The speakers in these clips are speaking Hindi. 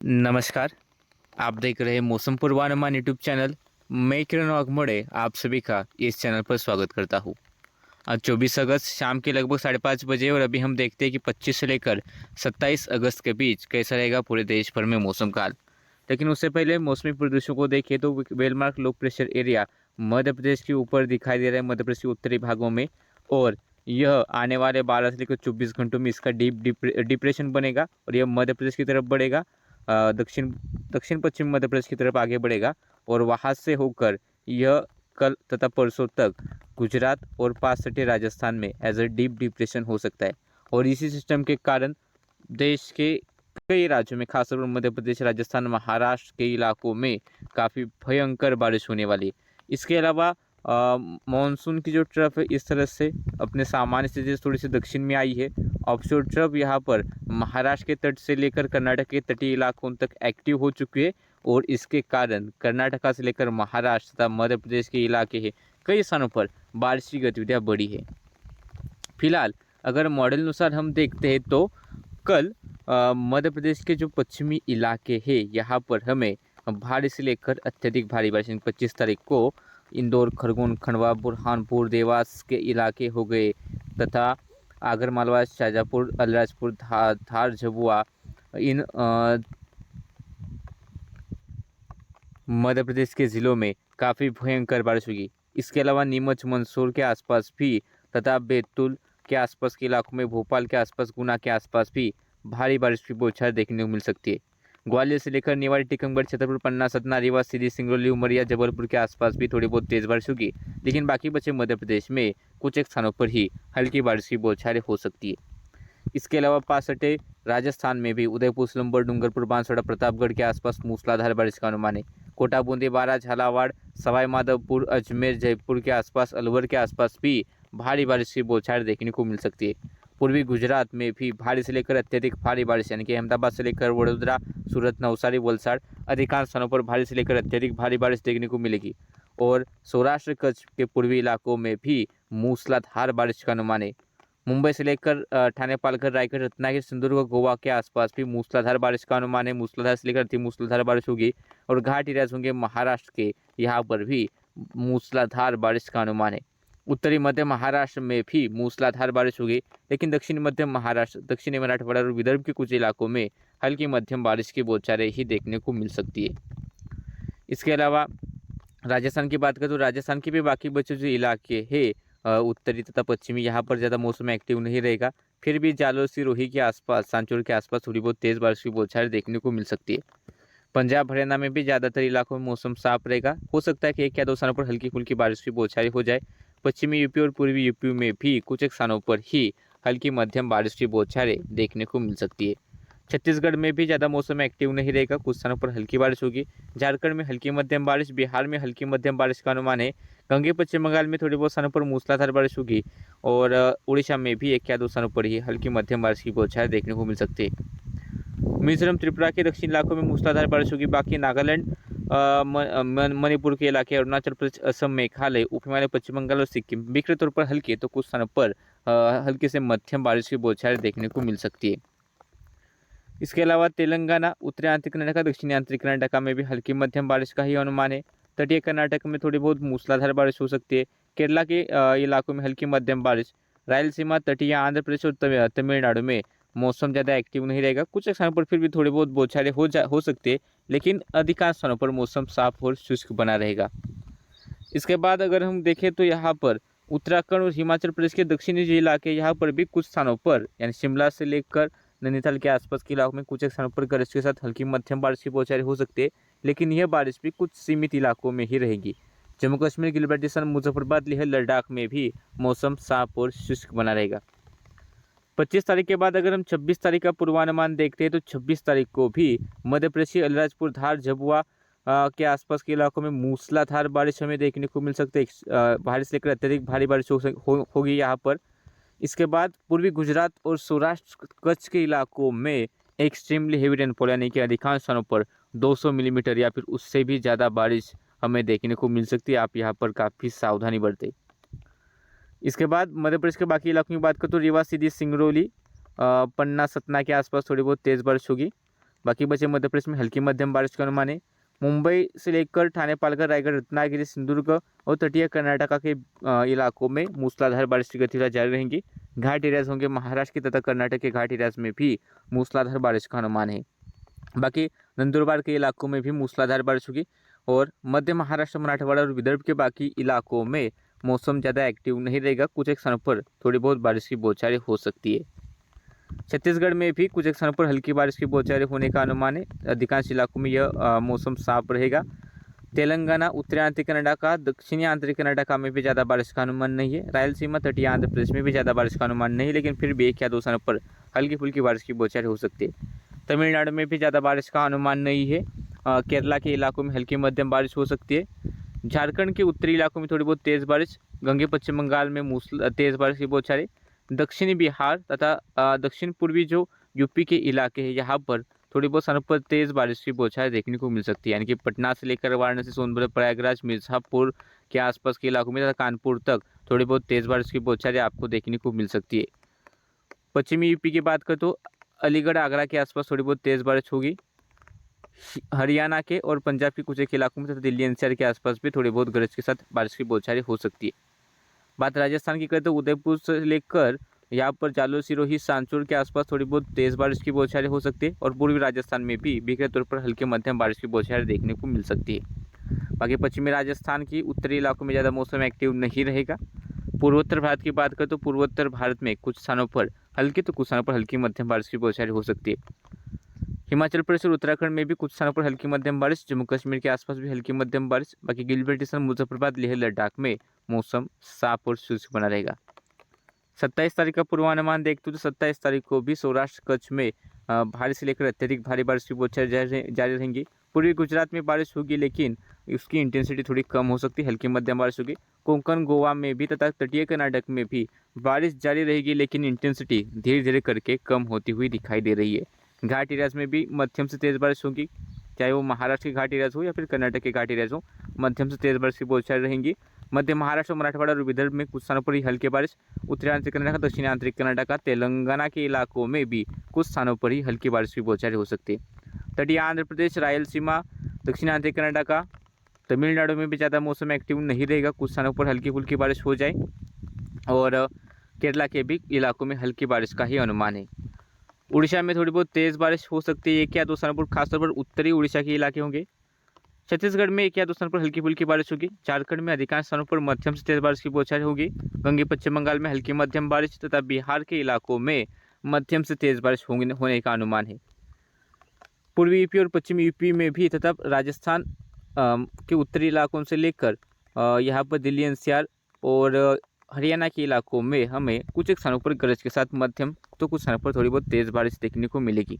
नमस्कार। आप देख रहे हैं मौसम पूर्वानुमान यूट्यूब चैनल। मैं किरण वाघमोड़े आप सभी का इस चैनल पर स्वागत करता हूँ। आज 24 अगस्त शाम के लगभग 5:30 बजे और अभी हम देखते हैं कि 25 से लेकर 27 अगस्त के बीच कैसा रहेगा पूरे देश भर में मौसम काल। लेकिन उससे पहले मौसमी परिदृश्यों को देखें तो well-marked low pressure area Madhya Pradesh के ऊपर दिखाई दे रहा है, मध्य प्रदेश के उत्तरी भागों में। और यह आने वाले 12 से लेकर 24 घंटों में इसका डिप्रेशन बनेगा और यह मध्य प्रदेश की तरफ बढ़ेगा। दक्षिण दक्षिण पश्चिम मध्य प्रदेश की तरफ आगे बढ़ेगा और वहाँ से होकर यह कल तथा परसों तक गुजरात और पास सटे राजस्थान में एज अ डीप डिप्रेशन हो सकता है। और इसी सिस्टम के कारण देश के कई राज्यों में, खासतौर पर मध्य प्रदेश, राजस्थान, महाराष्ट्र के इलाकों में काफ़ी भयंकर बारिश होने वाली है। इसके अलावा मानसून की जो ट्रफ है इस तरह से अपने सामान्य स्थिति से थोड़ी सी दक्षिण में आई है। ऑफशोर ट्रफ यहाँ पर महाराष्ट्र के तट से लेकर कर्नाटक के तटीय इलाकों तक एक्टिव हो चुकी है और इसके कारण कर्नाटका से लेकर महाराष्ट्र तथा मध्य प्रदेश के इलाके हैं कई स्थानों पर बारिश की गतिविधियाँ बढ़ी है। फिलहाल अगर मॉडल अनुसार हम देखते हैं तो कल मध्य प्रदेश के जो पश्चिमी इलाके हैं यहाँ पर हमें भारी से लेकर अत्यधिक भारी बारिश 25 तारीख को इंदौर, खरगोन, खंडवा, बुरहानपुर, देवास के इलाके हो गए तथा आगर मालवा, शाजापुर, अलीराजपुर, धार, झबुआ, इन मध्य प्रदेश के ज़िलों में काफ़ी भयंकर बारिश होगी। इसके अलावा नीमच, मंदसौर के आसपास भी तथा बैतूल के आसपास के इलाकों में, भोपाल के आसपास, गुना के आसपास भी भारी बारिश की बौछार देखने को मिल सकती है। ग्वालियर से लेकर निवाड़ी, टीकमगढ़, छतरपुर, पन्ना, सतना, रीवा, सीधी, सिंगरौली, उमरिया, जबलपुर के आसपास भी थोड़ी बहुत तेज़ बारिश होगी। लेकिन बाकी बचे मध्य प्रदेश में कुछ एक स्थानों पर ही हल्की बारिश की बौछारें हो सकती है। इसके अलावा पास सटे राजस्थान में भी उदयपुर, सुलंबर, डूंगरपुर, बांसवाड़ा, प्रतापगढ़ के आसपास मूसलाधार बारिश का अनुमान है। कोटा, बूंदी, बारा, झालावाड़, सवाई माधोपुर, अजमेर, जयपुर के आसपास, अलवर के आसपास भी भारी बारिश की बौछार देखने को मिल सकती है। पूर्वी गुजरात में भी भारी से लेकर अत्यधिक भारी बारिश यानी कि अहमदाबाद से लेकर वडोदरा, सूरत, नवसारी, वलसाड़ अधिकांश स्थानों पर भारी से लेकर अत्यधिक भारी बारिश देखने को मिलेगी। और सौराष्ट्र कच्छ के पूर्वी इलाकों में भी मूसलाधार बारिश का अनुमान है। मुंबई से लेकर ठाणे, पालघर, रायगढ़, रत्नागिरी, सिंधुदुर्ग, गोवा के आसपास भी मूसलाधार बारिश का अनुमान है। मूसलाधार से लेकर अति मूसलाधार बारिश होगी और घाट एरियाज होंगे महाराष्ट्र के, यहाँ पर भी मूसलाधार बारिश का अनुमान है। उत्तरी मध्य महाराष्ट्र में भी मूसलाधार बारिश होगी, लेकिन दक्षिण मध्य महाराष्ट्र, दक्षिणी मराठवाड़ा और विदर्भ के कुछ इलाकों में हल्की मध्यम बारिश की बौछारें ही देखने को मिल सकती है। इसके अलावा राजस्थान की बात करें तो राजस्थान के भी बाकी बचे जो इलाके हैं उत्तरी तथा पश्चिमी, यहाँ पर ज़्यादा मौसम एक्टिव नहीं रहेगा। फिर भी जालोर, सिरोही के आसपास, सांचौर के आसपास थोड़ी बहुत तेज़ बारिश की बौछारें देखने को मिल सकती है। पंजाब, हरियाणा में भी ज़्यादातर इलाकों में मौसम साफ रहेगा। हो सकता है कि एक या दो स्थानों पर हल्की फुल्की बारिश की बौछारें हो जाए। पश्चिमी यूपी और पूर्वी यूपी में भी कुछ एक स्थानों पर ही हल्की मध्यम बारिश की बौछारें देखने को मिल सकती है। छत्तीसगढ़ में भी ज़्यादा मौसम एक्टिव नहीं रहेगा, कुछ स्थानों पर हल्की बारिश होगी। झारखंड में हल्की मध्यम बारिश, बिहार में हल्की मध्यम बारिश का अनुमान है। गंगे पश्चिम बंगाल में थोड़ी बहुत स्थानों पर मूसलाधार बारिश होगी और उड़ीसा में भी एक या दो स्थानों पर ही हल्की मध्यम बारिश की बौछारें देखने को मिल सकती है। मिजोरम, त्रिपुरा के दक्षिण इलाकों में मूसलाधार बारिश होगी। बाकी नागालैंड, मणिपुर के इलाके, अरुणाचल प्रदेश, असम, मेघालय, उप हिमालय, पश्चिम बंगाल और सिक्किम बिखरे तौर पर हल्की तो कुछ स्थानों पर हल्के से मध्यम बारिश की बौछारें देखने को मिल सकती है। इसके अलावा तेलंगाना, उत्तरी आंतरिक कर्नाटक, दक्षिणी आंतरिक कर्नाटक में भी हल्की मध्यम बारिश का ही अनुमान है। तटीय कर्नाटक में थोड़ी बहुत मूसलाधार बारिश हो सकती है। केरला के इलाकों में हल्की मध्यम बारिश। रायलसीमा, तटीय आंध्र प्रदेश और तमिलनाडु में मौसम ज़्यादा एक्टिव नहीं रहेगा। कुछ स्थानों पर फिर भी थोड़ी बहुत बौछारें हो सकती है, लेकिन अधिकांश स्थानों पर मौसम साफ और शुष्क बना रहेगा। इसके बाद अगर हम देखें तो यहाँ पर उत्तराखंड और हिमाचल प्रदेश के दक्षिणी जो इलाके, यहाँ पर भी कुछ स्थानों पर यानी शिमला से लेकर नैनीताल के आसपास के इलाकों में कुछ एक स्थानों पर गरज के साथ हल्की मध्यम बारिश की बौछारें हो सकती है, लेकिन यह बारिश भी कुछ सीमित इलाकों में ही रहेगी। जम्मू कश्मीर, गिलबर्टिस्तान, मुजफ्फरबाद, लेह, लद्दाख में भी मौसम साफ और शुष्क बना रहेगा। 25 तारीख के बाद अगर हम 26 तारीख का पूर्वानुमान देखते हैं तो 26 तारीख को भी मध्य प्रदेश के अलीराजपुर, धार, झबुआ के आसपास के इलाकों में मूसलाधार बारिश हमें देखने को मिल सकती है। भारी से लेकर अत्यधिक भारी बारिश होगी यहाँ पर। इसके बाद पूर्वी गुजरात और सौराष्ट्र कच्छ के इलाकों में एक्सट्रीमली हेवी रेनफॉल यानी कि अधिकांश स्थानों पर 200 मिलीमीटर या फिर उससे भी ज़्यादा बारिश हमें देखने को मिल सकती है। आप यहाँ पर काफ़ी सावधानी बरतें। इसके बाद मध्य प्रदेश के बाकी इलाकों की बात करें तो रीवा, सीधी, सिंगरौली, पन्ना, सतना के आसपास थोड़ी बहुत तेज़ बारिश होगी। बाकी बचे मध्य प्रदेश में हल्की मध्यम बारिश का अनुमान है। मुंबई से लेकर ठाणे, पालघर, रायगढ़, रत्नागिरी, सिंधुदुर्ग और तटीय कर्नाटका के इलाकों में मूसलाधार बारिश की गतिविधियां जारी रहेंगी। घाट एरियाज होंगे महाराष्ट्र के तथा कर्नाटक के घाट एरियाज में भी मूसलाधार बारिश का अनुमान है। बाकी नंदुरबार के इलाकों में भी मूसलाधार बारिश होगी और मध्य महाराष्ट्र, मराठवाड़ा और विदर्भ के बाकी इलाकों में मौसम ज़्यादा एक्टिव नहीं रहेगा। कुछ एक स्थानों पर थोड़ी बहुत बारिश की बौछारें हो सकती है। छत्तीसगढ़ में भी कुछ एक स्थानों पर हल्की बारिश की बौछारें होने का अनुमान है। अधिकांश इलाकों में यह मौसम साफ रहेगा। तेलंगाना, उत्तरी आंतरिक कर्नाटका, दक्षिणी आंतरिक कर्नाटका में भी ज़्यादा बारिश का अनुमान नहीं है। रायलसीमा, तटीय आंध्र प्रदेश में भी ज़्यादा बारिश का अनुमान नहीं है, लेकिन फिर भी 1 या 2 स्थानों पर हल्की फुल्की बारिश की बौछारें हो सकती है। तमिलनाडु में भी ज़्यादा बारिश का अनुमान नहीं है। केरला के इलाकों में हल्की मध्यम बारिश हो सकती है। झारखंड के उत्तरी इलाकों में थोड़ी बहुत तेज़ बारिश, गंगे पश्चिम बंगाल में तेज़ बारिश की बौछारें, दक्षिणी बिहार तथा दक्षिण पूर्वी जो यूपी के इलाके हैं यहाँ पर थोड़ी बहुत स्थानों पर तेज़ बारिश की बौछारें देखने को मिल सकती है। यानी कि पटना से लेकर वाराणसी, सोनभद्र, प्रयागराज, मिर्ज़ापुर के आसपास के इलाकों में तथा कानपुर तक थोड़ी बहुत तेज़ बारिश की बौछारें आपको देखने को मिल सकती है। पश्चिमी यूपी की बात करें तो अलीगढ़, आगरा के आसपास थोड़ी बहुत तेज़ बारिश होगी। हरियाणा के और पंजाब के कुछ एक इलाकों में तथा दिल्ली एनसीआर के आसपास भी थोड़ी बहुत गरज के साथ बारिश की बौछारें हो सकती है। बात राजस्थान की करें तो उदयपुर से लेकर यहाँ पर जालोर, सिरोही, सांचौर के आसपास थोड़ी बहुत तेज़ बारिश की बौछारें हो सकती है और पूर्वी राजस्थान में भी बिखरे तौर पर हल्के मध्यम बारिश की बौछारें देखने को मिल सकती है। बाकी पश्चिमी राजस्थान की उत्तरी इलाकों में ज़्यादा मौसम एक्टिव नहीं रहेगा। पूर्वोत्तर भारत की बात करें तो पूर्वोत्तर भारत में कुछ स्थानों पर हल्की तो कुछ स्थानों पर हल्की मध्यम बारिश की बौछारें हो सकती है। हिमाचल प्रदेश और उत्तराखंड में भी कुछ स्थानों पर हल्की मध्यम बारिश, जम्मू कश्मीर के आसपास भी हल्की मध्यम बारिश। बाकी गिलबर्टिसन, मुजफ्फरबाद, लेह लद्दाख में मौसम साफ और शुष्क बना रहेगा। 27 तारीख का पूर्वानुमान देखते हो तो 27 तारीख को भी सौराष्ट्र, कच्छ में भारी से लेकर अत्यधिक भारी बारिश की बौछारें जारी रहेंगी। पूर्वी गुजरात में बारिश होगी लेकिन उसकी इंटेंसिटी थोड़ी कम हो सकती है, हल्की मध्यम बारिश होगी। कोंकण, गोवा में भी तथा तटीय कर्नाटक में भी बारिश जारी रहेगी लेकिन इंटेंसिटी धीरे धीरे करके कम होती हुई दिखाई दे रही है। घाट एरियाज में भी मध्यम से तेज़ बारिश होगी, चाहे वो महाराष्ट्र के घाट एरियाज हो या फिर कर्नाटक के घाट एरियाज हो, मध्यम से तेज़ बारिश की बौछारें रहेंगी। मध्य महाराष्ट्र, मराठवाड़ा और विदर्भ में कुछ स्थानों पर ही हल्की बारिश, उत्तरी आंतरिक कर्नाटक, दक्षिणी आंतरिक कर्नाटक, तेलंगाना के इलाकों में भी कुछ स्थानों पर ही हल्की बारिश की बौछारें हो सकती है। तटीय आंध्र प्रदेश, रायलसीमा, दक्षिणी आंतरिक कर्नाटक, तमिलनाडु में भी ज़्यादा मौसम एक्टिव नहीं रहेगा, कुछ स्थानों पर हल्की फुल्की बारिश हो जाए और केरला के भी इलाकों में हल्की बारिश का ही अनुमान है। उड़ीसा में थोड़ी बहुत तेज़ बारिश हो सकती है 1 या 2 स्थानों पर, खासतौर पर उत्तरी उड़ीसा के इलाके होंगे। छत्तीसगढ़ में 1 या 2 स्थानों पर हल्की फुल्की बारिश होगी। झारखंड में अधिकांश स्थानों पर मध्यम से तेज़ बारिश की बौछारें होगी। गंगे पश्चिम बंगाल में हल्की मध्यम बारिश तथा बिहार के इलाकों में मध्यम से तेज़ बारिश होने का अनुमान है। पूर्वी यूपी और पश्चिमी यूपी में भी तथा राजस्थान के उत्तरी इलाकों से लेकर यहाँ पर दिल्ली एनसीआर और हरियाणा के इलाकों में हमें कुछ एक स्थानों पर गरज के साथ मध्यम तो कुछ स्थानों पर थोड़ी बहुत तेज़ बारिश देखने को मिलेगी।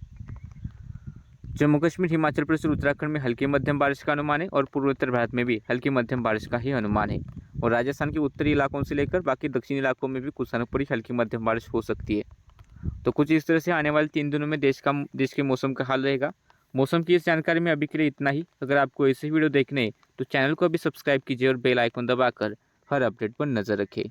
जम्मू कश्मीर, हिमाचल प्रदेश और उत्तराखंड में हल्की मध्यम बारिश का अनुमान है और पूर्वोत्तर भारत में भी हल्की मध्यम बारिश का ही अनुमान है और राजस्थान के उत्तरी इलाकों से लेकर बाकी दक्षिणी इलाकों में भी कुछ स्थानों पर ही हल्की मध्यम बारिश हो सकती है। तो कुछ इस तरह से आने वाले 3 दिनों में देश के मौसम का हाल रहेगा। मौसम की इस जानकारी में अभी के लिए इतना ही। अगर आपको ऐसे वीडियो देखने तो चैनल को अभी सब्सक्राइब कीजिए और बेल आइकन दबाकर हर अपडेट पर नज़र रखें।